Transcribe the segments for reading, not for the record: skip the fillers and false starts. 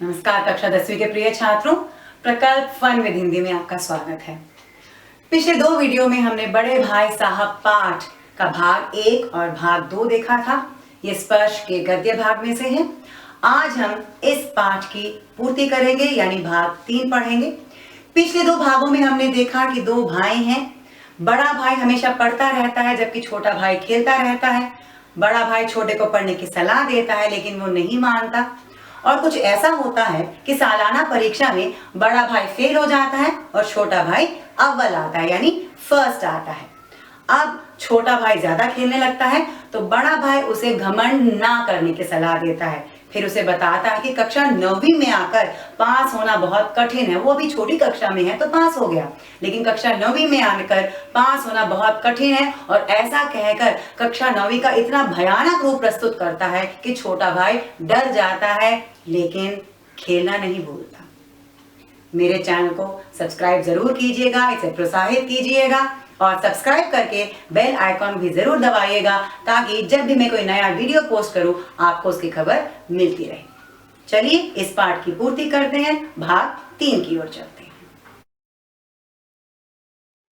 नमस्कार कक्षा 10वीं के प्रिय छात्रों, प्रकल्प फन विद हिंदी में आपका स्वागत है। पिछले 2 वीडियो में हमने बड़े भाई साहब पाठ का भाग 1 और भाग 2 देखा था। ये स्पर्श के गद्य भाग में से है। आज हम इस पाठ की पूर्ति करेंगे यानी भाग 3 पढ़ेंगे। पिछले 2 भागों में हमने देखा कि 2 भाई हैं। बड़ा भाई हमेशा पढ़ता रहता है जबकि छोटा भाई खेलता रहता है। बड़ा भाई छोटे को पढ़ने की सलाह देता है लेकिन वो नहीं मानता। और कुछ ऐसा होता है कि सालाना परीक्षा में बड़ा भाई फेल हो जाता है और छोटा भाई अव्वल आता है यानी फर्स्ट आता है। अब छोटा भाई ज्यादा खेलने लगता है तो बड़ा भाई उसे घमंड ना करने की सलाह देता है। फिर उसे बताता है कि कक्षा 9वीं में आकर पास होना बहुत कठिन है। वो अभी छोटी कक्षा में है तो पास हो गया, लेकिन कक्षा 9वीं में आकर पास होना बहुत कठिन है। और ऐसा कहकर कक्षा 9वीं का इतना भयानक रूप प्रस्तुत करता है कि छोटा भाई डर जाता है लेकिन खेलना नहीं भूलता। मेरे चैनल को सब्सक्राइब जरूर कीजिएगा, इसे प्रोत्साहित कीजिएगा और सब्सक्राइब करके बेल आइकॉन भी जरूर दबाइएगा ताकि जब भी मैं कोई नया वीडियो पोस्ट करूं आपको उसकी खबर मिलती रहे। चलिए इस पाठ की पूर्ति करते हैं, भाग 3 की ओर चलते हैं।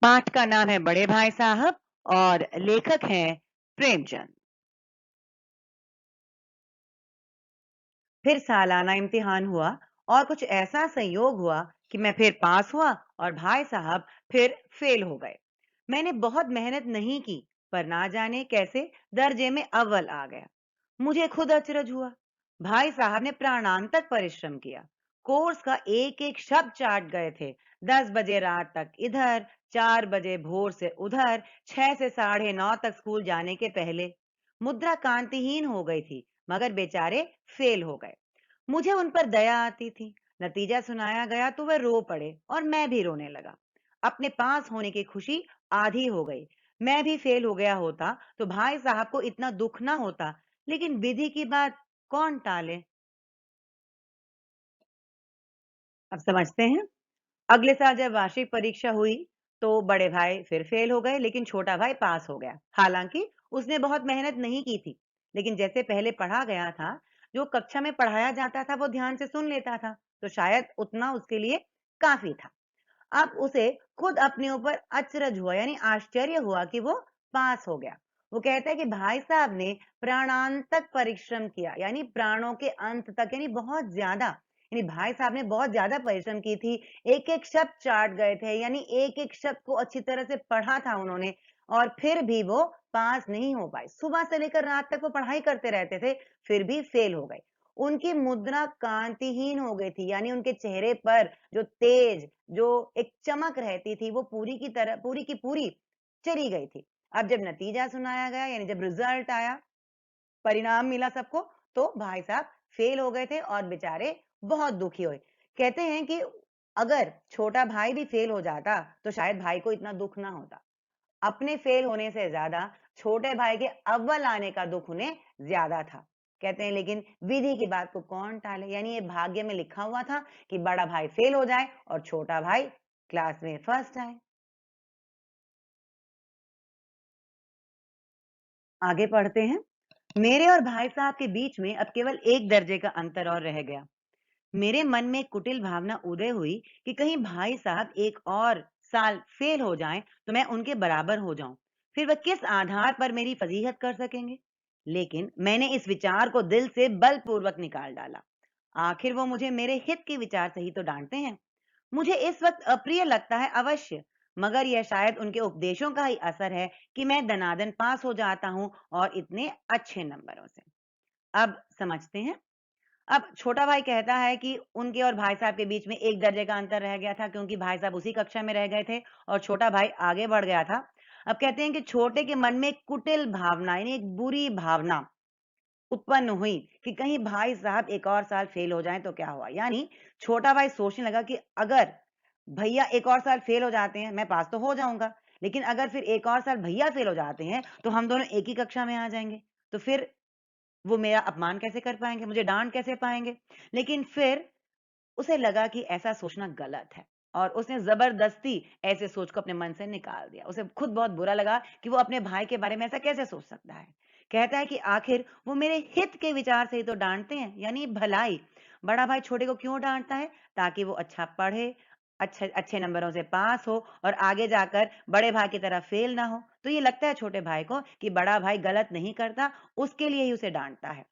पाठ का नाम है बड़े भाई साहब और लेखक हैं प्रेमचंद। फिर सालाना इम्तिहान हुआ और कुछ ऐसा संयोग हुआ कि मैं फिर पास हुआ और भाई साहब फिर फेल हो गए। मैंने बहुत मेहनत नहीं की पर ना जाने कैसे दर्जे में अव्वल आ गया। मुझे खुद अचरज हुआ। भाई साहब ने प्राणांतक परिश्रम किया। कोर्स का एक एक शब्द चाट गए थे। 10 बजे रात तक इधर, 4 बजे भोर से उधर, 6 से 9:30 तक स्कूल जाने के पहले। मुद्रा कांतिहीन हो गई थी मगर बेचारे फेल हो गए। मुझे उन पर दया आती थी। नतीजा सुनाया गया तो वे रो पड़े और मैं भी रोने लगा। अपने पास होने की खुशी आधी हो गई। मैं भी फेल हो गया होता तो भाई साहब को इतना दुख ना होता, लेकिन विधि की बात कौन टाले। अब समझते हैं। अगले साल जब वार्षिक परीक्षा हुई तो बड़े भाई फिर फेल हो गए लेकिन छोटा भाई पास हो गया। हालांकि उसने बहुत मेहनत नहीं की थी, लेकिन जैसे पहले पढ़ा गया था, जो कक्षा में पढ़ाया जाता था वो ध्यान से सुन लेता था, तो शायद उतना उसके लिए काफी था। अब उसे खुद अपने ऊपर अचरज हुआ यानी आश्चर्य हुआ कि वो पास हो गया। वो कहता है कि भाई साहब ने प्राणांतक परिश्रम किया यानी प्राणों के अंत तक, यानी बहुत ज्यादा, यानी भाई साहब ने बहुत ज्यादा परिश्रम की थी। एक एक शब्द चाट गए थे यानी एक एक शब्द को अच्छी तरह से पढ़ा था उन्होंने, और फिर भी वो पास नहीं हो पाए। सुबह से लेकर रात तक वो पढ़ाई करते रहते थे, फिर भी फेल हो गए। उनकी मुद्रा कांतिहीन हो गई थी यानी उनके चेहरे पर जो तेज, जो एक चमक रहती थी, वो पूरी की तरह पूरी की पूरी चली गई थी। अब जब नतीजा सुनाया गया यानी जब रिजल्ट आया, परिणाम मिला सबको, तो भाई साहब फेल हो गए थे और बेचारे बहुत दुखी हुए। कहते हैं कि अगर छोटा भाई भी फेल हो जाता तो शायद भाई को इतना दुख ना होता। अपने फेल होने से ज्यादा छोटे भाई के अव्वल आने का दुख उन्हें ज्यादा था। कहते हैं लेकिन विधि की बात को कौन टाले, यानी ये भाग्य में लिखा हुआ था कि बड़ा भाई फेल हो जाए और छोटा भाई क्लास में फर्स्ट आए। आगे पढ़ते हैं। मेरे और भाई साहब के बीच में अब केवल एक दर्जे का अंतर और रह गया। मेरे मन में कुटिल भावना उदय हुई कि कहीं भाई साहब एक और साल फेल हो जाएं तो मैं उनके बराबर हो जाऊं, फिर वह किस आधार पर मेरी फजीहत कर सकेंगे। लेकिन मैंने इस विचार को दिल से बलपूर्वक निकाल डाला। आखिर वो मुझे मेरे हित के विचार से ही तो डांटते हैं। मुझे इस वक्त अप्रिय लगता है अवश्य, मगर यह शायद उनके उपदेशों का ही असर है कि मैं दनादन पास हो जाता हूं और इतने अच्छे नंबरों से। अब समझते हैं। अब छोटा भाई कहता है कि उनके और भाई साहब के बीच में एक दर्जे का अंतर रह गया था क्योंकि भाई साहब उसी कक्षा में रह गए थे और छोटा भाई आगे बढ़ गया था। अब कहते हैं कि छोटे के मन में एक कुटिल भावना यानी एक बुरी भावना उत्पन्न हुई कि कहीं भाई साहब एक और साल फेल हो जाएं तो क्या हुआ। यानी छोटा भाई सोचने लगा कि अगर भैया एक और साल फेल हो जाते हैं मैं पास तो हो जाऊंगा, लेकिन अगर फिर एक और साल भैया फेल हो जाते हैं तो हम दोनों एक ही कक्षा में आ जाएंगे, तो फिर वो मेरा अपमान कैसे कर पाएंगे, मुझे डांट कैसे पाएंगे। लेकिन फिर उसे लगा कि ऐसा सोचना गलत है और उसने जबरदस्ती ऐसे सोच को अपने मन से निकाल दिया। उसे खुद बहुत बुरा लगा कि वो अपने भाई के बारे में ऐसा कैसे सोच सकता है। कहता है कि आखिर वो मेरे हित के विचार से ही तो डांटते हैं यानी भलाई। बड़ा भाई छोटे को क्यों डांटता है? ताकि वो अच्छा पढ़े, अच्छे अच्छे नंबरों से पास हो और आगे जाकर बड़े भाई की तरह फेल ना हो। तो ये लगता है छोटे भाई को कि बड़ा भाई गलत नहीं करता, उसके लिए ही उसे डांटता है।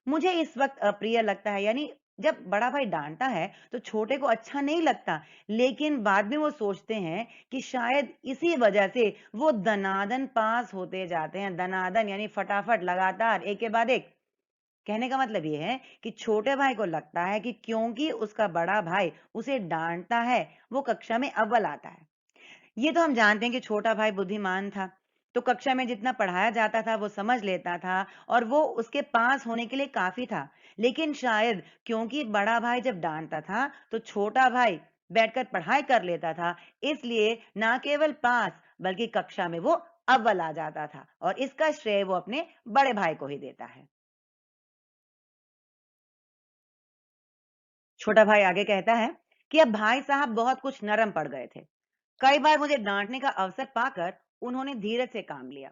मुझे इस वक्त अप्रिय लगता है, यानी जब बड़ा भाई डांटता है तो छोटे को अच्छा नहीं लगता, लेकिन बाद में वो सोचते हैं कि शायद इसी वजह से वो दनादन पास होते जाते हैं। दनादन यानी फटाफट, लगातार, एक के बाद एक। कहने का मतलब ये है कि छोटे भाई को लगता है कि क्योंकि उसका बड़ा भाई उसे डांटता है, वो कक्षा में अव्वल आता है। ये तो हम जानते हैं कि छोटा भाई बुद्धिमान था, तो कक्षा में जितना पढ़ाया जाता था वो समझ लेता था और वो उसके पास होने के लिए काफी था। लेकिन शायद क्योंकि बड़ा भाई जब डांटता था तो छोटा भाई बैठकर पढ़ाई कर लेता था, इसलिए ना केवल पास बल्कि कक्षा में वो अव्वल आ जाता था और इसका श्रेय वो अपने बड़े भाई को ही देता है। छोटा भाई आगे कहता है कि अब भाई साहब बहुत कुछ नरम पड़ गए थे। कई बार मुझे डांटने का अवसर पाकर उन्होंने धीरज से काम लिया।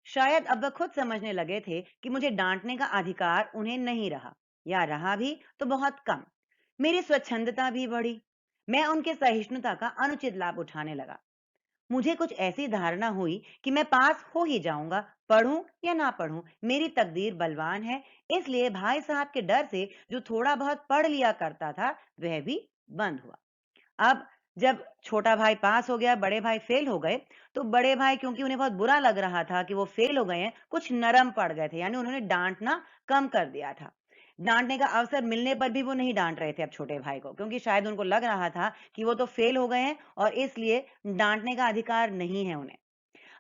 शायद अब वह खुद समझने लगे थे कि मुझे डांटने का अधिकार उन्हें नहीं रहा, या रहा भी तो बहुत कम। मेरी स्वच्छंदता भी बढ़ी। मैं उनके सहिष्णुता का अनुचित लाभ उठाने लगा। मुझे कुछ ऐसी धारणा हुई कि मैं पास हो ही जाऊंगा, पढ़ूं या ना पढ़ूं, मेरी तकदीर बलवान है। इसलिए भाई साहब के डर से जो थोड़ा बहुत पढ़ लिया करता था वह भी बंद हुआ। अब जब छोटा भाई पास हो गया, बड़े भाई फेल हो गए, तो बड़े भाई, क्योंकि उन्हें बहुत बुरा लग रहा था कि वो फेल हो गए हैं, कुछ नरम पड़ गए थे, यानी उन्होंने डांटना कम कर दिया था। डांटने का अवसर मिलने पर भी वो नहीं डांट रहे थे अब छोटे भाई को, क्योंकि शायद उनको लग रहा था कि वो तो फेल हो गए हैं और इसलिए डांटने का अधिकार नहीं है उन्हें।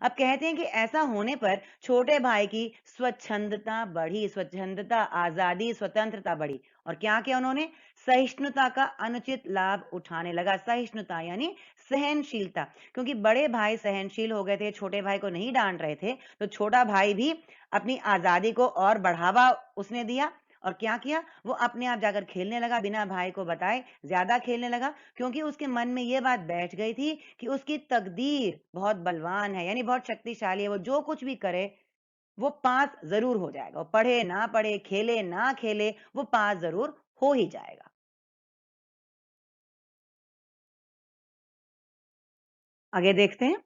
अब कहते हैं कि ऐसा होने पर छोटे भाई की स्वच्छंदता बढ़ी, स्वच्छंदता, आजादी, स्वतंत्रता बढ़ी। और क्या किया उन्होंने? सहिष्णुता का अनुचित लाभ उठाने लगा। सहिष्णुता यानी सहनशीलता, क्योंकि बड़े भाई सहनशील हो गए थे, छोटे भाई को नहीं डांट रहे थे, तो छोटा भाई भी अपनी आजादी को और बढ़ावा उसने दिया। और क्या किया? वो अपने आप जाकर खेलने लगा, बिना भाई को बताए ज्यादा खेलने लगा, क्योंकि उसके मन में ये बात बैठ गई थी कि उसकी तकदीर बहुत बलवान है, यानी बहुत शक्तिशाली है। वो जो कुछ भी करे वो पास जरूर हो जाएगा। वो पढ़े ना पढ़े, खेले ना खेले, वो पास जरूर हो ही जाएगा। आगे देखते हैं।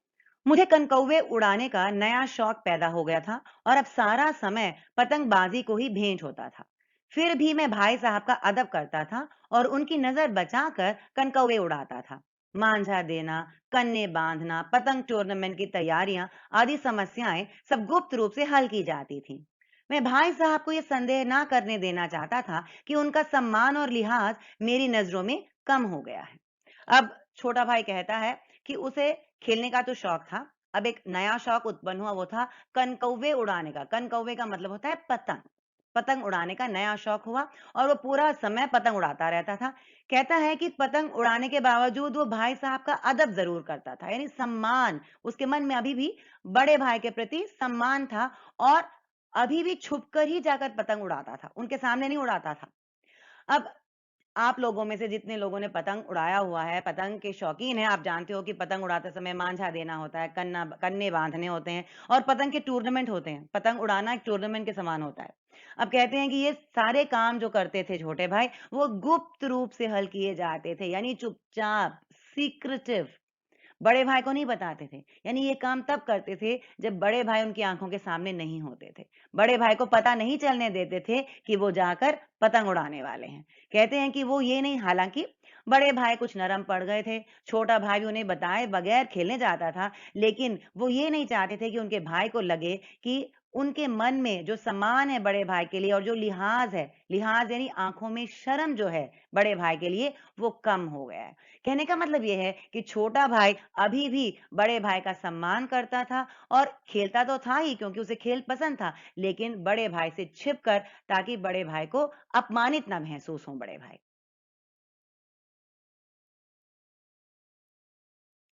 मुझे कनकौवे उड़ाने का नया शौक पैदा हो गया था और अब सारा समय पतंगबाजी को ही भेंट होता था। फिर भी मैं भाई साहब का अदब करता था और उनकी नजर बचाकर कनकौवे उड़ाता था। मांझा देना, कन्ने बांधना, पतंग टूर्नामेंट की तैयारियां आदि समस्याएं सब गुप्त रूप से हल की जाती थी। मैं भाई साहब को यह संदेह ना करने देना चाहता था कि उनका सम्मान और लिहाज मेरी नजरों में कम हो गया है। अब छोटा भाई कहता है कि उसे खेलने का तो शौक था, अब एक नया शौक उत्पन्न हुआ, वो था कनकौवे उड़ाने का। कनकौवे का मतलब होता है पतंग। पतंग उड़ाने का नया शौक हुआ और वो पूरा समय पतंग उड़ाता रहता था। कहता है कि पतंग उड़ाने के बावजूद वो भाई साहब का अदब जरूर करता था, यानी सम्मान। उसके मन में अभी भी बड़े भाई के प्रति सम्मान था और अभी भी छुपकर ही जाकर पतंग उड़ाता था, उनके सामने नहीं उड़ाता था। अब आप लोगों में से जितने लोगों ने पतंग उड़ाया हुआ है, पतंग के शौकीन हैं, आप जानते हो कि पतंग उड़ाते समय मांझा देना होता है, कन्ने बांधने होते हैं और पतंग के टूर्नामेंट होते हैं। पतंग उड़ाना एक टूर्नामेंट के समान होता है। अब कहते हैं कि ये सारे काम जो करते थे छोटे भाई, वो गुप्त रूप से हल किए जाते थे, यानी चुपचाप, सीक्रेटिव। बड़े भाई को नहीं बताते थे, यानी ये काम तब करते थे जब बड़े भाई उनकी आंखों के सामने नहीं होते थे। बड़े भाई को पता नहीं चलने देते थे कि वो जाकर पतंग उड़ाने वाले हैं। कहते हैं कि वो ये नहीं, हालांकि बड़े भाई कुछ नरम पड़ गए थे, छोटा भाई भी उन्हें बताए बगैर खेलने जाता था, लेकिन वो ये नहीं चाहते थे कि उनके भाई को लगे कि उनके मन में जो सम्मान है बड़े भाई के लिए और जो लिहाज है, लिहाज यानी आंखों में शर्म जो है बड़े भाई के लिए, वो कम हो गया है। कहने का मतलब ये है कि छोटा भाई अभी भी बड़े भाई का सम्मान करता था और खेलता तो था ही, क्योंकि उसे खेल पसंद था, लेकिन बड़े भाई से छिपकर, ताकि बड़े भाई को अपमानित ना महसूस हो बड़े भाई।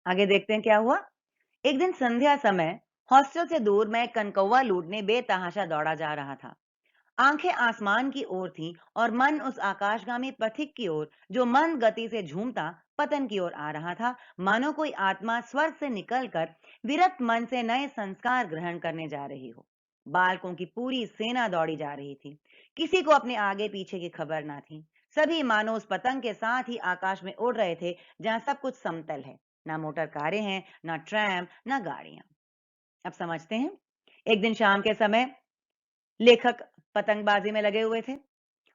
आगे देखते हैं क्या हुआ। एक दिन संध्या समय हॉस्टल से दूर मैं कनकौवा लूटने बेतहाशा दौड़ा जा रहा था। आंखें आसमान की ओर थीं और मन उस आकाशगामी पथिक की ओर जो मंद गति से झूमता पतन की ओर आ रहा था, मानो कोई आत्मा स्वर्ग से निकलकर विरक्त मन से नए संस्कार ग्रहण करने जा रही हो। बालकों की पूरी सेना दौड़ी जा रही थी। किसी को अपने आगे पीछे की खबर ना थी। सभी मानो उस पतंग के साथ ही आकाश में उड़ रहे थे, जहां सब कुछ समतल है। ना मोटर कारें हैं, ना ट्रैम, ना गाड़ियां। अब समझते हैं। एक दिन शाम के समय लेखक पतंगबाजी में लगे हुए थे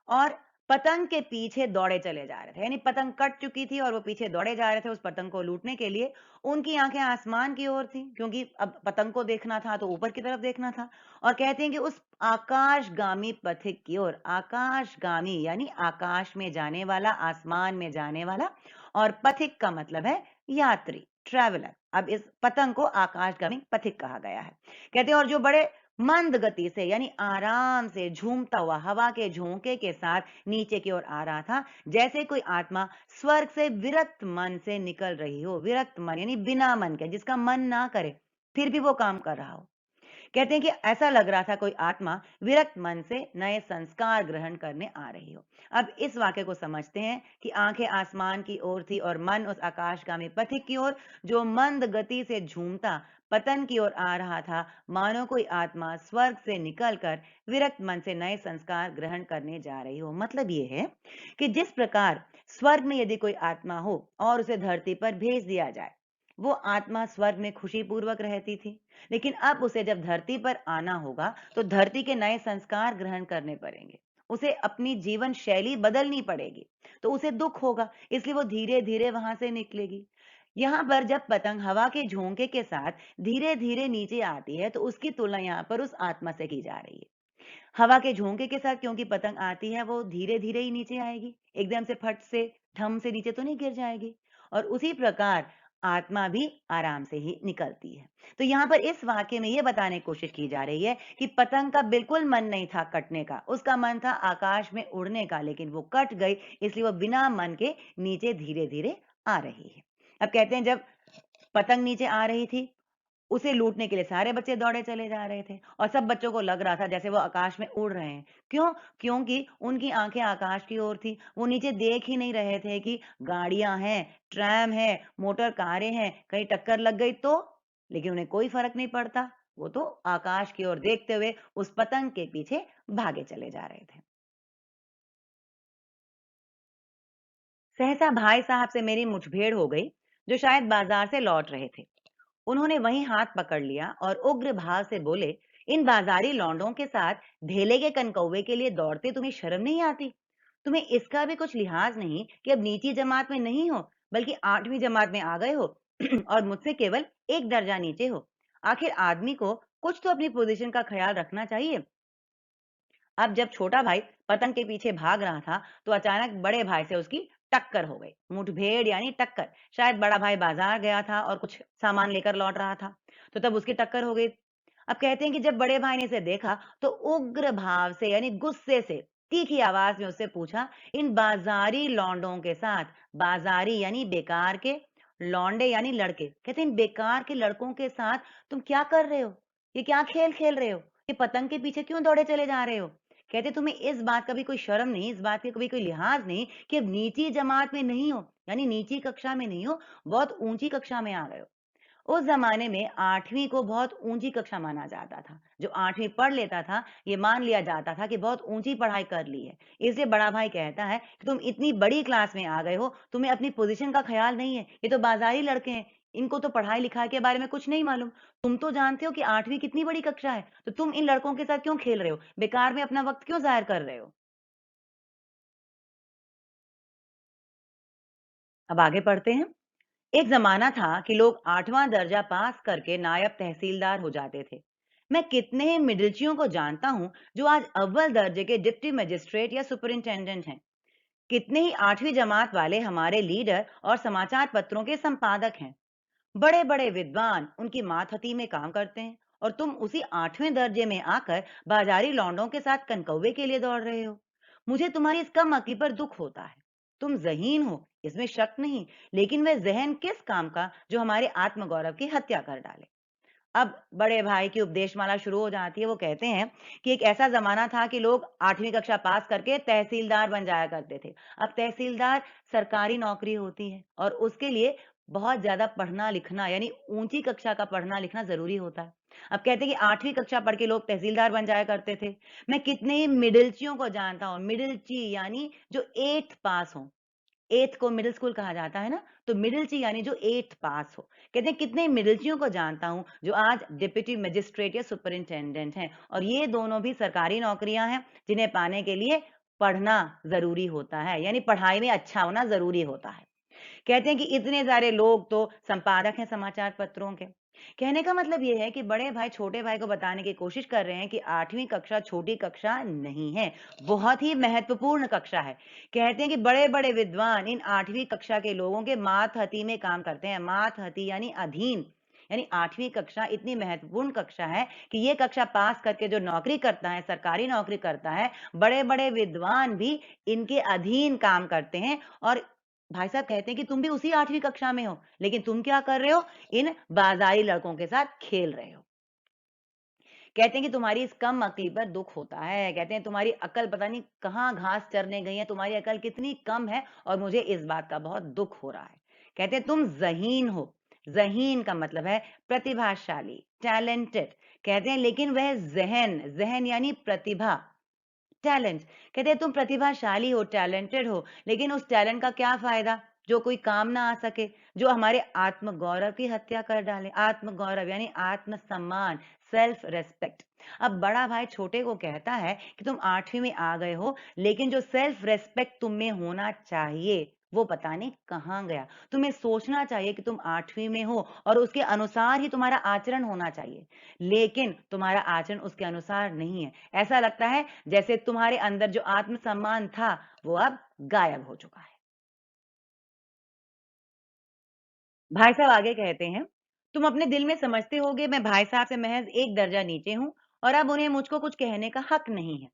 और पतंग के पीछे दौड़े चले जा रहे थे। यानी पतंग कट चुकी थी और वो पीछे दौड़े जा रहे थे उस पतंग को लूटने के लिए। उनकी आंखें आसमान की ओर थी, क्योंकि अब पतंग को देखना था तो ऊपर की तरफ देखना था। और कहते हैं कि उस आकाशगामी पथिक की ओर, आकाशगामी यानी आकाश में जाने वाला, आसमान में जाने वाला, और पथिक का मतलब है यात्री, ट्रैवलर। अब इस पतंग को आकाशगामी पथिक कहा गया है। कहते हैं और जो बड़े मंद गति से यानी आराम से झूमता हुआ हवा के झोंके के साथ नीचे की ओर आ रहा था, जैसे कोई आत्मा स्वर्ग से विरक्त मन से निकल रही हो। विरक्त मन यानी बिना मन के, जिसका मन ना करे फिर भी वो काम कर रहा हो। कहते हैं कि ऐसा लग रहा था कोई आत्मा विरक्त मन से नए संस्कार ग्रहण करने आ रही हो। अब इस वाक्य को समझते हैं कि आंखें आसमान की ओर थी और मन उस आकाशगामी पथिक की ओर, जो मंद गति से झूमता पतन की ओर आ रहा था, मानो कोई आत्मा स्वर्ग से निकलकर विरक्त मन से नए संस्कार ग्रहण करने जा रही हो। मतलब ये है कि जिस प्रकार स्वर्ग में यदि कोई आत्मा हो और उसे धरती पर भेज दिया जाए, वो आत्मा स्वर्ग में खुशी पूर्वक रहती थी, लेकिन अब उसे जब धरती पर आना होगा तो धरती के नए संस्कार ग्रहण करने पड़ेंगे। उसे अपनी जीवन शैली बदलनी पड़ेगी, तो उसे दुख होगा, इसलिए वो धीरे धीरे वहां से निकलेगी। यहाँ पर जब पतंग हवा के झोंके के साथ धीरे धीरे नीचे आती है, तो उसकी तुलना यहाँ पर उस आत्मा से की जा रही है। हवा के झोंके के साथ क्योंकि पतंग आती है, वो धीरे धीरे ही नीचे आएगी, एकदम से फट से ठम से नीचे तो नहीं गिर जाएगी। और उसी प्रकार आत्मा भी आराम से ही निकलती है। तो यहाँ पर इस वाक्य में ये बताने की कोशिश की जा रही है कि पतंग का बिल्कुल मन नहीं था कटने का, उसका मन था आकाश में उड़ने का, लेकिन वो कट गई, इसलिए वो बिना मन के नीचे धीरे धीरे आ रही है। अब कहते हैं जब पतंग नीचे आ रही थी, उसे लूटने के लिए सारे बच्चे दौड़े चले जा रहे थे और सब बच्चों को लग रहा था जैसे वो आकाश में उड़ रहे हैं। क्यों? क्योंकि उनकी आंखें आकाश की ओर थी। वो नीचे देख ही नहीं रहे थे कि गाड़ियां हैं, ट्रैम है, मोटर कारें हैं, कहीं टक्कर लग गई तो? लेकिन उन्हें कोई फर्क नहीं पड़ता। वो तो आकाश की ओर देखते हुए उस पतंग के पीछे भागे चले जा रहे थे। सहसा भाई साहब से मेरी मुठभेड़ हो गई, जो शायद बाजार से लौट रहे थे। उन्होंने वहीं हाथ पकड़ लिया और उग्र भाव से बोले, इन बाजारी लौंडों के साथ ढेले के कनकौवे के लिए दौड़ते तुम्हें शर्म नहीं आती? तुम्हें इसका भी कुछ लिहाज नहीं कि अब नीची जमात में नहीं हो, बल्कि 8वीं जमात में आ गए हो और मुझसे केवल एक दर्जा नीचे हो। आखिर आदमी को कुछ तो अपनी पोजीशन का ख्याल रखना चाहिए। अब जब छोटा भाई पतंग के पीछे भाग रहा था, तो अचानक बड़े भाई से उसकी टक्कर हो गई। मुठभेड़ यानी टक्कर। शायद बड़ा भाई बाजार गया था और कुछ सामान लेकर लौट रहा था, तो तब उसकी टक्कर हो गई। अब कहते हैं कि जब बड़े भाई ने इसे देखा, तो उग्र भाव से यानी गुस्से से तीखी आवाज में उससे पूछा, इन बाजारी लौंडों के साथ, बाजारी यानी बेकार के, लौंडे यानी लड़के, कहते हैं इन बेकार के लड़कों के साथ तुम क्या कर रहे हो? ये क्या खेल खेल रहे हो? ये पतंग के पीछे क्यों दौड़े चले जा रहे हो? कहते तुम्हें इस बात का भी कोई शर्म नहीं, इस बात की कभी कोई लिहाज नहीं कि अब नीची जमात में नहीं हो, यानी नीची कक्षा में नहीं हो, बहुत ऊंची कक्षा में आ गए हो। उस जमाने में 8वीं को बहुत ऊंची कक्षा माना जाता था। जो 8वीं पढ़ लेता था, ये मान लिया जाता था कि बहुत ऊंची पढ़ाई कर ली है। इसलिए बड़ा भाई कहता है कि तुम इतनी बड़ी क्लास में आ गए हो, तुम्हें अपनी पोजीशन का ख्याल नहीं है। ये तो बाजारी लड़के हैं, इनको तो पढ़ाई लिखाई के बारे में कुछ नहीं मालूम। तुम तो जानते हो कि 8वीं कितनी बड़ी कक्षा है, तो तुम इन लड़कों के साथ क्यों खेल रहे हो? बेकार में अपना वक्त क्यों जाहिर कर रहे हो? अब आगे पढ़ते हैं। एक जमाना था कि लोग 8वां दर्जा पास करके नायब तहसीलदार हो जाते थे। मैं कितने ही मिडिलचियों को जानता हूं जो आज अव्वल दर्जे के डिप्टी मजिस्ट्रेट या सुपरिंटेंडेंट हैं। कितने ही 8वीं जमात वाले हमारे लीडर और समाचार पत्रों के संपादक हैं। बड़े बड़े विद्वान उनकी मातहती में काम करते हैं, और तुम उसी 8वें दर्जे में आकर बाजारी लौंडों के साथ कनकौवे के लिए दौड़ रहे हो। मुझे तुम्हारी इस कम अक्ली पर दुख होता है। तुम ज़हीन हो, इसमें शक नहीं, लेकिन वह ज़हन किस काम का जो हमारे आत्मगौरव की हत्या कर डाले। अब बड़े भाई की उपदेशमाला शुरू हो जाती है। वो कहते हैं कि एक ऐसा ज़माना था कि लोग 8वीं कक्षा पास करके तहसीलदार बन जाया करते थे। अब तहसीलदार सरकारी नौकरी होती है और उसके लिए बहुत ज़्यादा पढ़ना-लिखना यानी ऊँची कक्षा का पढ़ना-लिखना ज़रूरी होता है। अब कहते हैं कि 8वीं कक्षा पढ़ के लोग तहसीलदार बन जाया करते थे। मैं कितने ही मिडिलचियों को जानता हूँ, मिडिलची यानी जो 8th पास हों। 8th को मिडिल स्कूल कहा जाता है ना, तो मिडिलची यानी जो 8th पास हो। कहते हैं कितने मिडिलचियों को जानता हूँ जो आज डिप्टी मजिस्ट्रेट या सुपरिंटेंडेंट हैं और ये दोनों भी सरकारी नौकरियां हैं जिन्हें पाने के लिए पढ़ना ज़रूरी होता है, यानी पढ़ाई में अच्छा होना ज़रूरी होता है। कहते हैं कि इतने सारे लोग तो संपादक हैं समाचार पत्रों के। कहने का मतलब ये है कि बड़े भाई छोटे भाई को बताने की कोशिश कर रहे हैं कि 8वीं कक्षा छोटी कक्षा नहीं है, बहुत ही महत्वपूर्ण कक्षा है। कहते हैं कि बड़े-बड़े विद्वान इन 8वीं कक्षा के लोगों के मातहती में काम करते हैं। मातहती यानी अधीन, यानी 8वीं कक्षा इतनी महत्वपूर्ण कक्षा है कि ये कक्षा पास करके जो नौकरी करता है, सरकारी नौकरी करता है, बड़े-बड़े विद्वान भी इनके अधीन काम करते हैं और भाई साहब कहते हैं कि तुम भी उसी 8वीं कक्षा में हो, लेकिन तुम क्या कर रहे हो? इन बाज़ारी लड़कों के साथ खेल रहे हो। कहते हैं कि तुम्हारी इस कम अक्ली पर दुःख होता है। कहते हैं तुम्हारी अक्ल पता नहीं कहाँ घास चरने गई है, तुम्हारी अक्ल कितनी कम है और मुझे इस बात का बहुत दुःख हो रहा है। कहते हैं तुम ज़हीन हो। ज़हीन का मतलब है प्रतिभाशाली, टैलेंटेड। कहते हैं लेकिन वह ज़हन, ज़हन यानी प्रतिभा, टैलेंट। कहते हैं तुम प्रतिभाशाली हो, टैलेंटेड हो, लेकिन उस टैलेंट का क्या फ़ायदा जो कोई काम ना आ सके, जो हमारे आत्मगौरव की हत्या कर डाले। आत्मगौरव यानी आत्मसम्मान, सेल्फ रिस्पेक्ट। अब बड़ा भाई छोटे को कहता है कि तुम 8वीं में आ गए हो, लेकिन जो सेल्फ रिस्पेक्ट तुम में होना चाहिए, वो पता नहीं कहाँ गया। तुम्हें सोचना चाहिए कि तुम 8वीं में हो और उसके अनुसार ही तुम्हारा आचरण होना चाहिए। लेकिन तुम्हारा आचरण उसके अनुसार नहीं है। ऐसा लगता है जैसे तुम्हारे अंदर जो आत्मसम्मान था, वो अब गायब हो चुका है। भाई साहब आगे कहते हैं, तुम अपने दिल में समझते होगे मैं भाई साहब से महज़ एक दर्जा नीचे हूँ और अब उन्हें मुझको कुछ कहने का हक नहीं है।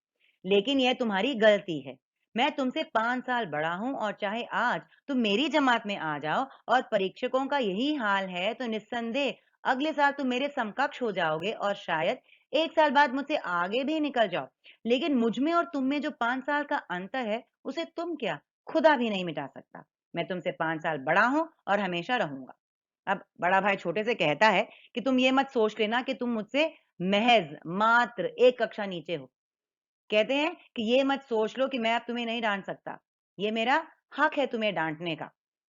लेकिन यह तुम्हारी गलती है। मैं तुमसे 5 साल बड़ा हूँ और चाहे आज तुम मेरी जमात में आ जाओ और परीक्षकों का यही हाल है, तो निस्संदेह अगले साल तुम मेरे समकक्ष हो जाओगे और शायद 1 साल बाद मुझसे आगे भी निकल जाओ। लेकिन मुझ में और तुम में जो 5 साल का अंतर है, उसे तुम क्या, खुदा भी नहीं मिटा सकता। मैं तुमसे 5 साल बड़ा हूँ और हमेशा रहूँगा। अब बड़ा भाई छोटे से कहता है कि तुम ये मत सोच लेना कि तुम मुझसे महज़ मात्र 1 कक्षा नीचे हो। कहते हैं कि ये मत सोच लो कि मैं अब तुम्हें नहीं डाँट सकता। ये मेरा हक है तुम्हें डाँटने का।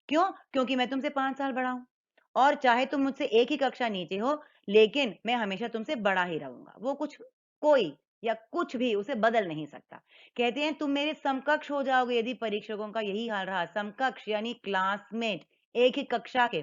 क्यों? क्योंकि मैं तुमसे 5 साल बड़ा हूँ और चाहे तुम मुझसे एक ही कक्षा नीचे हो, लेकिन मैं हमेशा तुमसे बड़ा ही रहूँगा। वो कुछ कोई या कुछ भी उसे बदल नहीं सकता। कहते हैं तुम मेरे समकक्ष हो जाओगे यदि परीक्षकों का यही हाल रहा। समकक्ष यानी क्लासमेट, एक ही कक्षा के।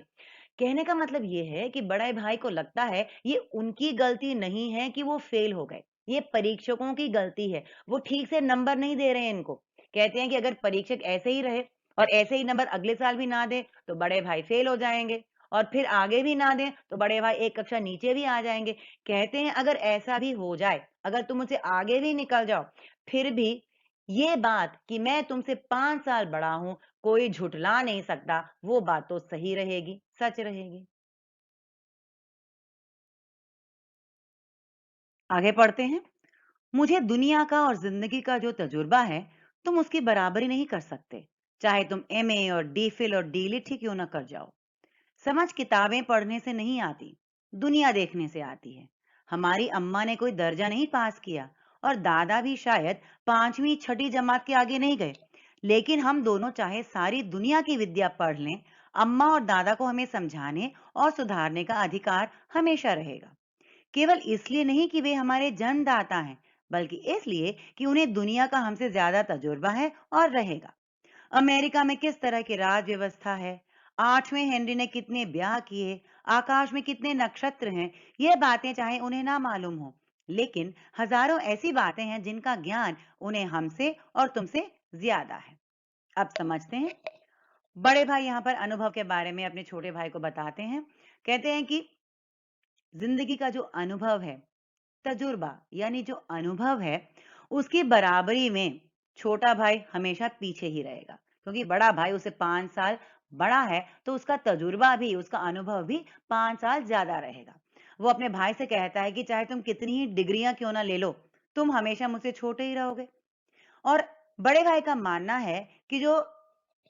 कहने का मतलब ये है कि बड़े भाई को लगता है ये उनकी गलती नहीं है कि वो फेल हो गए। ये परीक्षकों की गलती है। वो ठीक से नंबर नहीं दे रहे हैं इनको। कहते हैं कि अगर परीक्षक ऐसे ही रहे और ऐसे ही नंबर अगले साल भी ना दें, तो बड़े भाई फेल हो जाएँगे और फिर आगे भी ना दें, तो बड़े भाई एक कक्षा नीचे भी आ जाएँगे। कहते हैं अगर ऐसा भी हो जाए, अगर तुम मुझसे आगे भी निकल जाओ, फिर भी ये बात कि मैं तुमसे 5 साल बड़ा हूँ, कोई झुठला नहीं सकता, वो बात तो सही रहेगी, सच रहेगी। आगे पढ़ते हैं। मुझे दुनिया का और जिंदगी का जो तजुर्बा है, तुम उसकी बराबरी नहीं कर सकते। चाहे तुम एमए और डीफिल और डीलिट ही क्यों ना कर जाओ। समझ किताबें पढ़ने से नहीं आती, दुनिया देखने से आती है। हमारी अम्मा ने कोई दर्जा नहीं पास किया और दादा भी शायद 5वीं छठी जमात के आगे नहीं गए। लेकिन हम दोनों चाहे सारी दुनिया की विद्या पढ़ लें, अम्मा और दादा को हमें समझाने और सुधारने का अधिकार हमेशा रहेगा। केवल इसलिए नहीं कि वे हमारे जन्मदाता हैं, बल्कि इसलिए कि उन्हें दुनिया का हमसे ज्यादा तजुर्बा है और रहेगा। अमेरिका में किस तरह की राज व्यवस्था है, 8वें हेनरी ने कितने ब्याह किए, आकाश में कितने नक्षत्र हैं, ये बातें चाहे उन्हें ना मालूम हो, लेकिन हजारों ऐसी बातें हैं जिनका ज्ञान उन्हें हमसे और तुमसे ज्यादा है। अब समझते हैं। बड़े भाई यहाँ पर अनुभव के बारे में अपने छोटे भाई को बताते हैं। कहते हैं कि जिंदगी का जो अनुभव है, तजुर्बा यानी जो अनुभव है, उसकी बराबरी में छोटा भाई हमेशा पीछे ही रहेगा क्योंकि बड़ा भाई उसे 5 साल बड़ा है, तो उसका तजुर्बा भी, उसका अनुभव भी 5 साल ज्यादा रहेगा। वो अपने भाई से कहता है कि चाहे तुम कितनी ही डिग्रियां क्यों ना ले लो, तुम हमेशा मुझसे छोटे ही रहोगे। और बड़े भाई का मानना है कि जो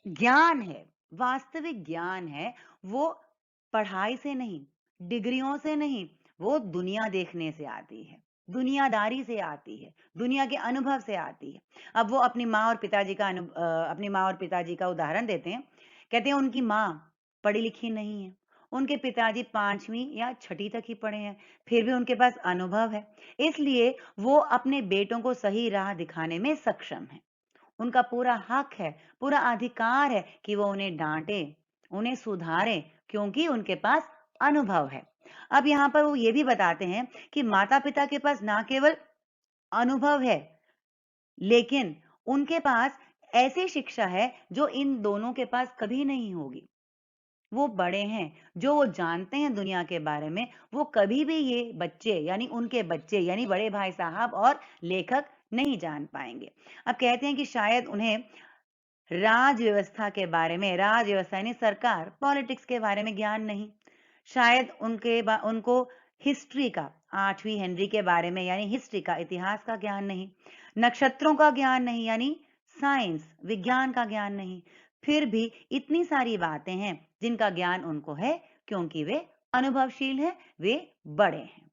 ज्ञान है, वास्तविक ज्ञान है, वो पढ़ाई से नहीं, डिग्रियों से नहीं, वो दुनिया देखने से आती है, दुनियादारी से आती है, दुनिया के अनुभव से आती है। अब वो अपनी माँ और पिताजी का उदाहरण देते हैं। कहते हैं उनकी माँ पढ़ी-लिखी नहीं है, उनके पिताजी 5वीं या छठी तक ही पढ़े हैं, फिर भी उनके पास अनुभव है, इसलिए वो अपने बेटों को सही राह दिखाने में सक्षम हैं। उनका पूरा हक है, पूरा अधिकार है कि वो उन्हें डाँटें, उन्हें सुधारें, क्योंकि उनके पास अनुभव है। अब यहाँ पर वो ये भी बताते हैं कि माता-पिता के पास ना केवल अनुभव है, लेकिन उनके पास ऐसी शिक्षा है जो इन दोनों के पास कभी नहीं होगी। वो बड़े हैं, जो वो जानते हैं दुनिया के बारे में, वो कभी भी ये बच्चे यानी उनके बच्चे यानी बड़े भाई साहब और लेखक नहीं जान पाएँगे। अब कहते हैं कि शायद उन्हें राज व्यवस्था के बारे में, राज व्यवस्था यानी सरकार, पॉलिटिक्स के बारे में ज्ञान नहीं। शायद उनको हिस्ट्री का, 8वीं हेनरी के बारे में यानी हिस्ट्री का, इतिहास का ज्ञान नहीं। नक्षत्रों का ज्ञान नहीं यानी साइंस, विज्ञान का ज्ञान नहीं। फिर भी इतनी सारी बातें हैं जिनका ज्ञान उनको है क्योंकि वे अनुभवशील हैं, वे बड़े हैं।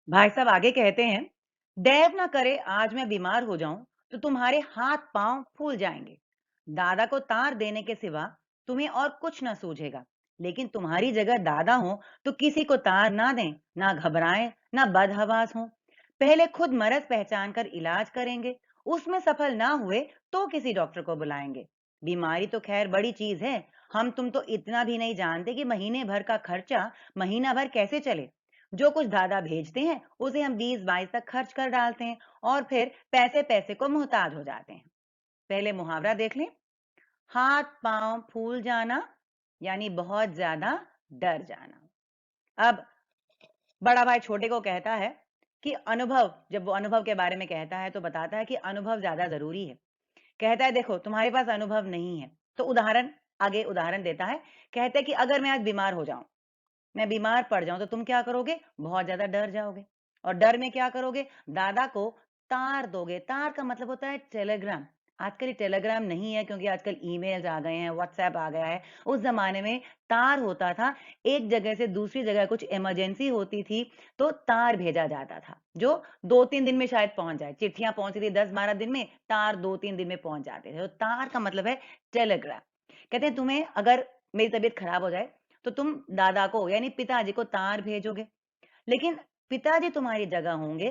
भाई साहब आगे कहते हैं, दैव ना करे आज मैं बीमार हो जाऊं तो तुम्हारे हाथ पांव फूल जाएंगे। दादा को तार देने के सिवा तुम्हें और कुछ ना सूझेगा। लेकिन तुम्हारी जगह दादा हो तो किसी को तार ना दें, ना घबराएं, ना बदहवास हो। पहले खुद मरज पहचान कर इलाज करेंगे, उसमें सफल ना हुए तो किसी डॉक्टर को बुलाएंगे। बीमारी तो खैर बड़ी चीज है, हम तुम तो इतना भी नहीं जानते कि महीने भर का खर्चा महीना भर कैसे चले। जो कुछ दादा भेजते हैं उसे हम 20-22 तक खर्च कर डालते हैं और फिर पैसे पैसे को मोहताज हो जाते हैं। पहले मुहावरा देख लें। हाथ पांव फूल जाना यानी बहुत ज्यादा डर जाना। अब बड़ा भाई छोटे को कहता है कि अनुभव, जब वो अनुभव के बारे में कहता है तो बताता है कि अनुभव ज्यादा जरूरी है। कहता है देखो तुम्हारे पास अनुभव नहीं है, तो आगे उदाहरण देता है। कहता है कि अगर मैं आज बीमार हो जाऊं, मैं बीमार पड़ जाऊं तो तुम क्या करोगे? बहुत ज्यादा डर जाओगे। और डर में क्या करोगे? दादा को तार दोगे। तार का मतलब होता है टेलीग्राम। आजकल ये टेलीग्राम नहीं है क्योंकि आजकल ईमेल्स आ गए हैं, व्हाट्सएप आ गया है। उस जमाने में तार होता था, एक जगह से दूसरी जगह कुछ इमरजेंसी होती थी तो तार भेजा जाता था, जो 2-3 दिन में शायद पहुंच जाए। चिट्ठियां पहुंचती थी 10-12 दिन में, तार 2-3 दिन में पहुंच जाते थे। तो तार का मतलब है टेलीग्राम। कहते हैं तुम्हें अगर मेरी तबीयत खराब हो जाए तो तुम दादा को यानी पिताजी को तार भेजोगे। लेकिन पिताजी तुम्हारी जगह होंगे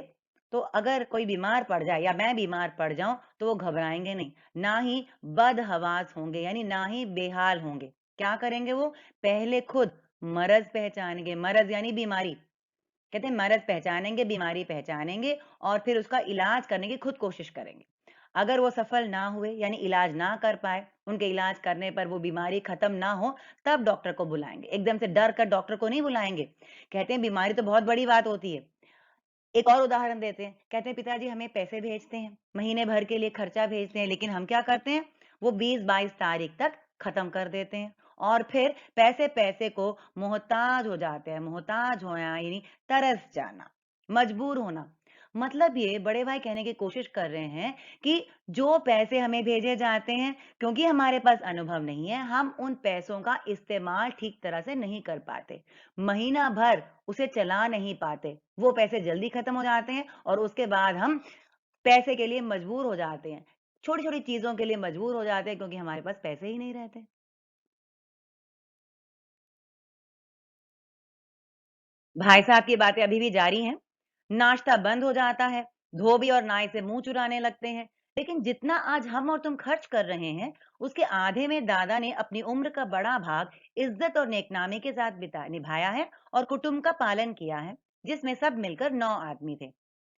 तो अगर कोई बीमार पड़ जाए या मैं बीमार पड़ जाऊं तो वो घबराएंगे नहीं, ना ही बदहवास होंगे यानी ना ही बेहाल होंगे। क्या करेंगे वो? पहले खुद मरज पहचानेंगे। मरज यानी बीमारी। कहते हैं मरज पहचानेंगे, बीमारी पहचानेंगे और फिर उसका इलाज करने की खुद कोशिश करेंगे। अगर वो सफल ना हुए यानी इलाज ना कर पाए, उनके इलाज करने पर वो बीमारी खत्म ना हो, तब डॉक्टर को बुलाएंगे। एकदम से डर कर डॉक्टर को नहीं बुलाएंगे। कहते हैं बीमारी तो बहुत बड़ी बात होती है। एक और उदाहरण देते हैं। कहते हैं पिताजी हमें पैसे भेजते हैं, महीने भर के लिए खर्चा भेजते हैं, लेकिन हम क्या करते हैं? वो 20-22 तारीख तक खत्म कर देते हैं और फिर पैसे पैसे को मोहताज हो जाते हैं। मोहताज होना यानी तरस जाना, मजबूर होना। मतलब ये बड़े भाई कहने की कोशिश कर रहे हैं कि जो पैसे हमें भेजे जाते हैं, क्योंकि हमारे पास अनुभव नहीं है, हम उन पैसों का इस्तेमाल ठीक तरह से नहीं कर पाते। महीना भर उसे चला नहीं पाते। वो पैसे जल्दी खत्म हो जाते हैं और उसके बाद हम पैसे के लिए मजबूर हो जाते हैं। छोटी-छोटी चीज़ों के लिए मजबूर हो जाते हैं क्योंकि हमारे पास पैसे ही नहीं रहते। भाई साहब की बातें अभी भी जारी हैं। नाश्ता बंद हो जाता है, धोबी और नाई से मुँह चुराने लगते हैं। लेकिन जितना आज हम और तुम खर्च कर रहे हैं, उसके आधे में दादा ने अपनी उम्र का बड़ा भाग इज़्ज़त और नेकनामी के साथ निभाया है और कुटुंब का पालन किया है, जिसमें सब मिलकर 9 आदमी थे।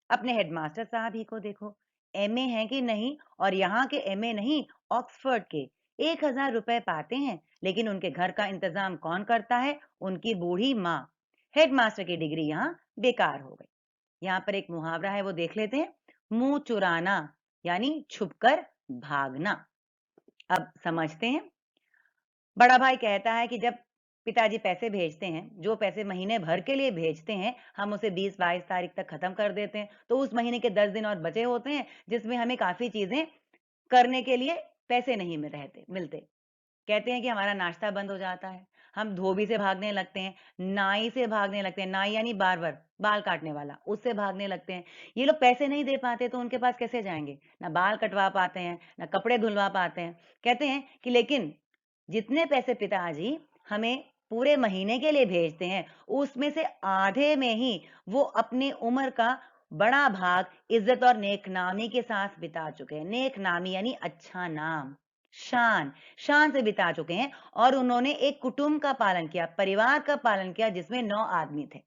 अपने हेडमास्टर साहब ही को देखो, एमए हैं कि नहीं, और यहाँ के एमए नहीं, ऑक्सफोर्ड के 1000 रुपए पाते हैं, लेकिन उनके घर का इंतजाम कौन करता है? उनकी बूढ़ी माँ। हेडमास्टर की डिग्री यहाँ बेकार हो गई। यहाँ पर एक मुहावरा है, वो देख लेते हैं। मुंह चुराना यानी छुपकर भागना। अब समझते हैं। बड़ा भाई कहता है कि जब पिताजी पैसे भेजते हैं, जो पैसे महीने भर के लिए भेजते हैं, हम उसे 20-22 तारीख तक खत्म कर देते हैं। तो उस महीने के 10 दिन और बचे होते हैं, जिसमें हमें काफ़ी चीज़ें करने के लिए पैसे नहीं मिलते। कहते हैं कि हमारा नाश्ता बंद हो जाता है, हम धोबी से भागने लगते हैं, नाई से भागने लगते हैं, नाई यानी बार्बर, बाल काटने वाला, उससे भागने लगते हैं। ये लोग पैसे नहीं दे पाते तो उनके पास कैसे जाएँगे? ना बाल कटवा पाते हैं, ना कपड़े धुलवा पाते हैं। कहते हैं कि लेकिन जितने पैसे पिताजी हमें पूरे महीने के लिए भेजते हैं, उसमें से आधे में ही वो अपनी उम्र का बड़ा भाग इज़्ज़त और नेकनामी के साथ बिता चुके हैं। नेकनामी यानी अच्छा नाम, शान, शान से बिता चुके हैं और उन्होंने एक कुटुंब का पालन किया, परिवार का पालन किया जिसमें 9 आदमी थे।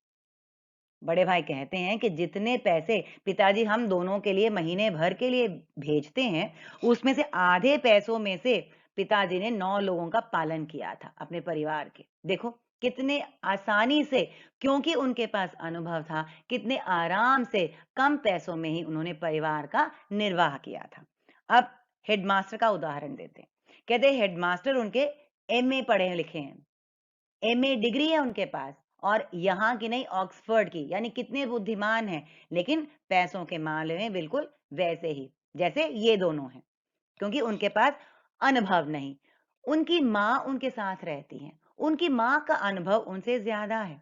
बड़े भाई कहते हैं कि जितने पैसे पिताजी हम दोनों के लिए महीने भर के लिए भेजते हैं, उसमें से आधे पैसों में से पिताजी ने 9 लोगों का पालन किया था अपने परिवार के। देखो कितने आसानी से, क्योंकि उनके पास अनुभव था, कितने आराम से कम पैसों में ही उन्होंने परिवार का निर्वाह किया था। अब हेडमास्टर का उदाहरण देते हैं। कहते हैं हेडमास्टर उनके एमए पढ़े लिखे हैं। एमए डिग्री है उनके पास और यहाँ की नहीं ऑक्सफोर्ड की, यानी कितने बुद्धिमान हैं, लेकिन पैसों के मामले में बिल्कुल वैसे ही, जैसे ये दोनों हैं, क्योंकि उनके पास अनुभव नहीं। उनकी माँ उनके साथ रहती हैं, उनकी माँ का अनुभव उनसे ज़्यादा है,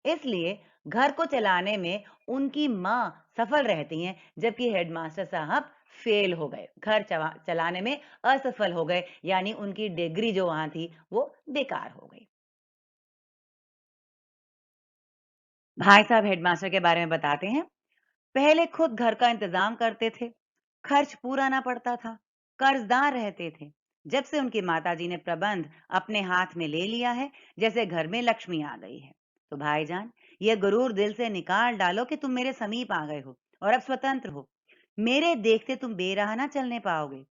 इसलिए घर को चलाने में उनकी माँ सफल रहती हैं, जबकि हेडमास्टर साहब फेल हो गए, घर चलाने में असफल हो गए, यानी उनकी डिग्री जो वहाँ थी, वो बेकार हो गई। भाई साहब हेडमास्टर के बारे में बताते हैं, पहले खुद घर का इंतजाम करते थे, खर्च पूरा ना पड़ता था, कर्जदार रहते थे। जब से उनकी माताजी ने प्रबंध अपने हाथ में ले लिया है, जैसे घर में लक्ष्मी आ गई है। तो भाईजान, ये गुरूर दिल से निकाल डालो कि तुम मेरे समीप आ गए हो और अब स्वतंत्र हो। मेरे देखते तुम बेराह ना चलने पाओगे।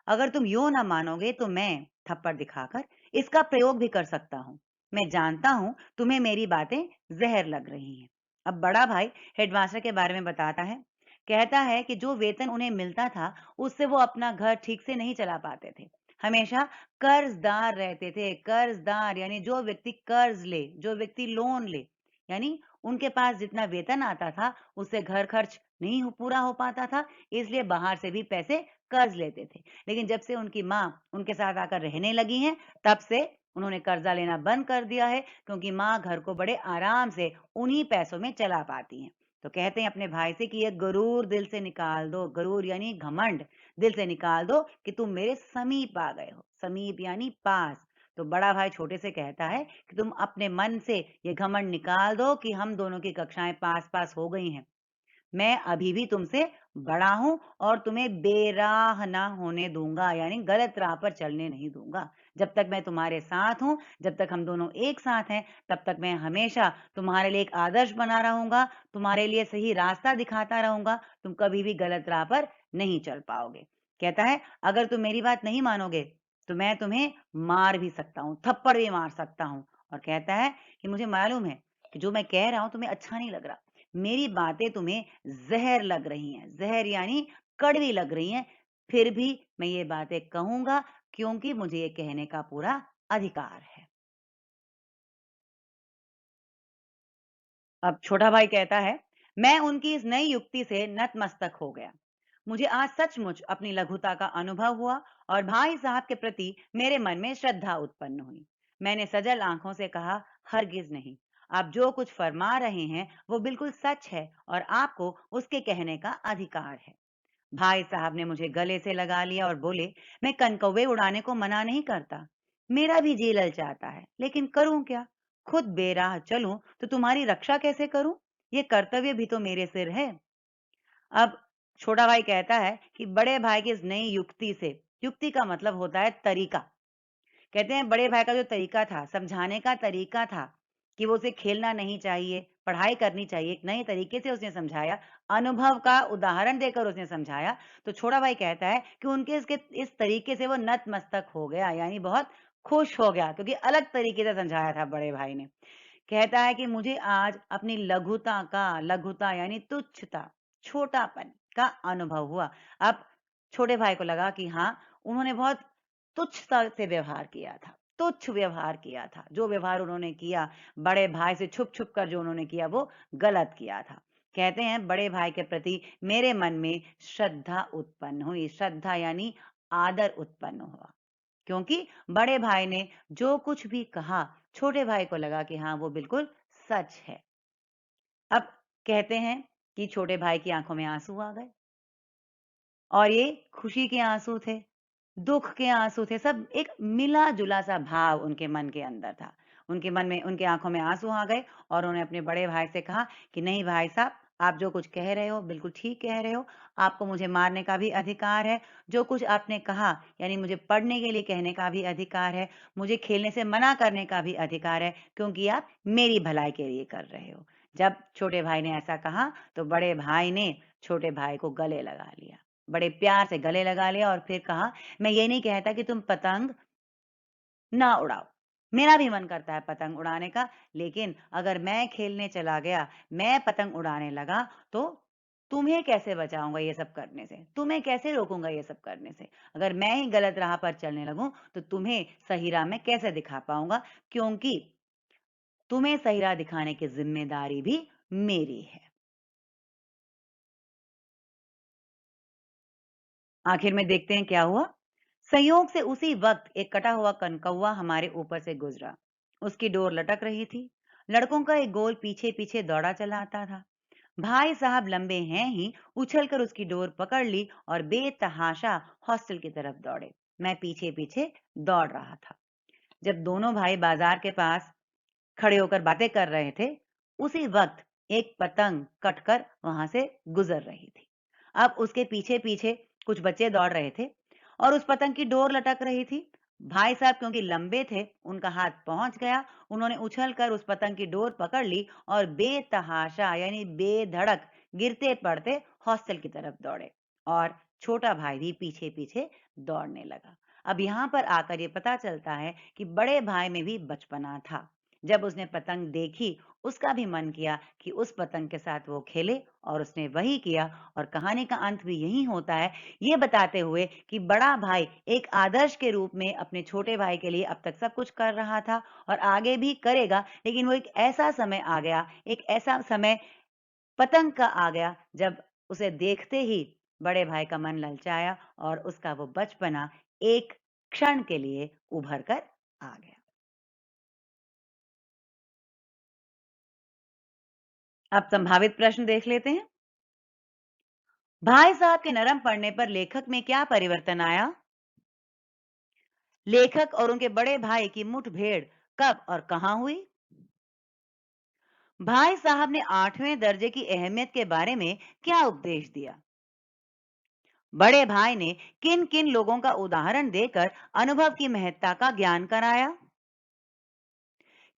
अगर तुम यूं ना मानोगे तो मैं थप्पड़ दिखाकर इसका प्रयोग भी कर सकता हूँ। मैं जानता हूँ तुम्हें मेरी बातें जहर लग रही हैं। अब बड़ा भाई हेडमास्टर के बारे में बताता है। कहता है कि जो वेतन उन्हें मिलता था, उससे वो अपना घर ठीक से नहीं चला पाते थे। हमेशा कर्जदार रहते थे। कर्जदार यानी जो व्यक्ति कर्ज ले, जो व्यक्ति लोन ले, यानी उनके पास जितना वेतन आता था, उससे घर खर्च नहीं पूरा हो पाता था, इसलिए बाहर से भी पैसे कर्ज लेते थे। लेकिन जब से उनकी माँ उनके साथ आकर रहने लगी हैं, तब से उन्होंने कर्जा लेना बंद कर दिया है, क्योंकि माँ घर को बड़े आराम से उन्हीं पैसों में चला पाती हैं। तो कहते हैं अपने भाई से कि ये गरूर दिल से निकाल दो, गरूर यानी घमंड, दिल से निकाल दो कि तुम मेरे समीप आ गए हो। समीप यानी पास। तो बड़ा भाई छोटे से कहता है कि तुम अपने मन से ये घमंड निकाल दो कि हम दोनों की कक्षाएं पास पास हो गई हैं। मैं अभी भी तुमसे बड़ा हूँ और तुम्हें बेराह ना होने दूँगा, यानी गलत राह पर चलने नहीं दूँगा। जब तक मैं तुम्हारे साथ हूँ, जब तक हम दोनों एक साथ हैं, तब तक मैं हमेशा तुम्हारे लिए एक आदर्श बना रहूँगा, तुम्हारे लिए सही रास्ता दिखाता रहूँगा, तुम कभी भी गलत राह पर नहीं चल पाओगे। कहता है, अगर तुम मेरी बात नहीं मानोगे, तो मैं तुम्हें मार भी सकता हूँ, थप्पड़ भी मार सकता हूँ। और कहता है कि मुझे मालूम है कि जो मैं कह रहा हूँ तुम्हें अच्छा नहीं लग रहा। मेरी बातें तुम्हें ज़हर लग रही हैं, ज़हर यानी कड़वी लग रही हैं, फिर भी मैं ये बातें कहूँगा क्योंकि मुझे ये कहने का पूरा अधिकार है। अब छोटा भाई कहता है, मैं उनकी इस नई युक्ति से नतमस्तक हो गया। मुझे आज सचमुच अपनी लघुता का अनुभव हुआ और भाई साहब के प्रति मेरे मन में श्रद्धा उत्पन्न हुई। मैंने सजल आंखों से कहा, हरगिज नहीं। आप जो कुछ फरमा रहे हैं, वो बिल्कुल सच है और आपको उसके कहने का अधिकार है। भाई साहब ने मुझे गले से लगा लिया और बोले, मैं कनकौवे उड़ाने को मना नहीं करता। मेरा भी जी ललचाता है, लेकिन करूं क्या? खुद बेराह चलूं तो तुम्हारी रक्षा कैसे करूं? ये कर्तव्य भी तो मेरे सिर है। अब छोटा भाई कहता है कि बड़े भाई की इस नई युक्ति से, युक्ति का मतलब होता है तरीका। कहते हैं बड़े भाई का जो तरीका था, समझाने का तरीका था कि वो उसे खेलना नहीं चाहिए, पढ़ाई करनी चाहिए, एक नए तरीके से उसने समझाया, अनुभव का उदाहरण देकर उसने समझाया। तो छोटा भाई कहता है कि उनके इसके इस तरीके से वो नतमस्तक हो गया, यानी बहुत खुश हो गया, क्योंकि अलग तरीके से समझाया था बड़े भाई ने। कहता है कि मुझे आज अपनी लघुता यानी तुच्छता, छोटापन का अनुभव हुआ। अब छोटे भाई को लगा कि हाँ, उन्होंने बहुत तुच्छता से व्यवहार किया था, तुच्छ व्यवहार किया था। जो व्यवहार उन्होंने किया, बड़े भाई से छुप-छुप कर जो उन्होंने किया, वो गलत किया था। कहते हैं बड़े भाई के प्रति मेरे मन में श्रद्धा उत्पन्न हुई। श्रद्धा यानी आदर उत्पन्न हुआ। क्योंकि बड़े भाई ने जो कुछ भी कहा, छोटे भाई को लगा कि हाँ, वो बिल्कुल सच है। अब कहते हैं कि छोटे भाई की आँखों में आँसू आ गए और ये खुशी के आँसू थे, दुःख के आँसू थे, सब एक मिला-जुला सा भाव उनके मन के अंदर था। उनके मन में उनकी आँखों में आँसू आ गए और उन्होंने अपने बड़े भाई से कहा कि नहीं भाई साहब, आप जो कुछ कह रहे हो बिल्कुल ठीक कह रहे हो। आपको मुझे मारने का भी अधिकार है। जो कुछ आपने कहा यानी मुझे पढ़ने के लिए कहने का भी अधिकार है, मुझे खेलने से मना करने का भी अधिकार है क्योंकि आप मेरी भलाई के लिए कर रहे हो। जब छोटे भाई ने ऐसा कहा तो बड़े भाई ने छोटे भाई को गले लगा लिया। बड़े प्यार से गले लगा लिया और फिर कहा, "मैं ये नहीं कहता कि तुम पतंग ना उड़ाओ। मेरा भी मन करता है पतंग उड़ाने का, लेकिन अगर मैं खेलने चला गया, मैं पतंग उड़ाने लगा, तो तुम्हें कैसे बचाऊँगा ये सब करने से? तुम्हें कैसे रोकूँगा ये सब करने से? अगर मैं ही गलत राह पर चलने लगूँ, तो तुम्हें सही राह मैं कैसे दिखा पाऊँगा? क्योंकि तुम्हें सही राह दिखाने की ज़िम्मेदारी भी मेरी है।" आखिर में देखते हैं क्या हुआ। संयोग से उसी वक्त एक कटा हुआ कनकौआ हमारे ऊपर से गुजरा। उसकी डोर लटक रही थी। लड़कों का एक गोल पीछे पीछे दौड़ा चला आता था। भाई साहब लंबे हैं ही उछलकर उसकी डोर पकड़ ली और बेतहाशा हॉस्टल की तरफ दौड़े। मैं पीछे पीछे दौड़ रहा था। जब दोनों भाई बाजार के पास खड़े होकर बातें कर रहे थे, उसी वक्त एक पतंग कटकर वहां से गुजर रही थी। अब उसके पीछे-पीछे कुछ बच्चे दौड़ रहे थे और उस पतंग की डोर लटक रही थी। भाई साहब क्योंकि लंबे थे, उनका हाथ पहुंच गया। उन्होंने उछलकर उस पतंग की डोर पकड़ ली और बेतहाशा यानी बेधड़क गिरते पड़ते हॉस्टल की तरफ दौड़े और छोटा भाई भी पीछे-पीछे दौड़ने लगा। अब यहाँ पर आकर ये पता चलता है कि बड़े भाई में भी बचपना था। जब उसने पतंग देखी, उसका भी मन किया कि उस पतंग के साथ वो खेले और उसने वही किया और कहानी का अंत भी यही होता है, ये बताते हुए कि बड़ा भाई एक आदर्श के रूप में अपने छोटे भाई के लिए अब तक सब कुछ कर रहा था और आगे भी करेगा, लेकिन वो एक ऐसा समय आ गया, एक ऐसा समय पतंग का आ गया, जब उसे देखते ही बड़े भाई का मन ललचाया और उसका वो बचपना एक क्षण के लिए उभर कर आ गया। अब संभावित प्रश्न देख लेते हैं। भाई साहब के नरम पड़ने पर लेखक में क्या परिवर्तन आया? लेखक और उनके बड़े भाई की मुठभेड़ कब और कहां हुई? भाई साहब ने 8वें दर्जे की अहमियत के बारे में क्या उपदेश दिया? बड़े भाई ने किन किन लोगों का उदाहरण देकर अनुभव की महत्ता का ज्ञान कराया?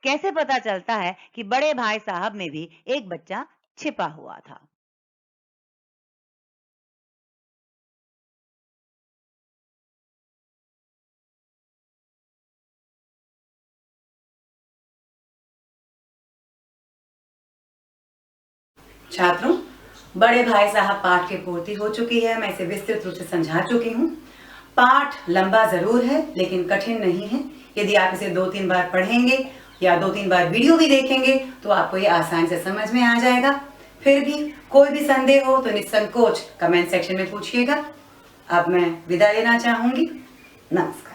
कैसे पता चलता है कि बड़े भाई साहब में भी एक बच्चा छिपा हुआ था? छात्रों, बड़े भाई साहब पाठ की पूर्ति हो चुकी है। मैं इसे विस्तृत रूप से समझा चुकी हूँ। पाठ लंबा जरूर है लेकिन कठिन नहीं है। यदि आप इसे 2-3 बार पढ़ेंगे या 2-3 बार वीडियो भी देखेंगे तो आपको ये आसानी से समझ में आ जाएगा। फिर भी कोई भी संदेह हो तो निसंकोच कमेंट सेक्शन में पूछिएगा। अब मैं विदा लेना चाहूंगी। नमस्कार।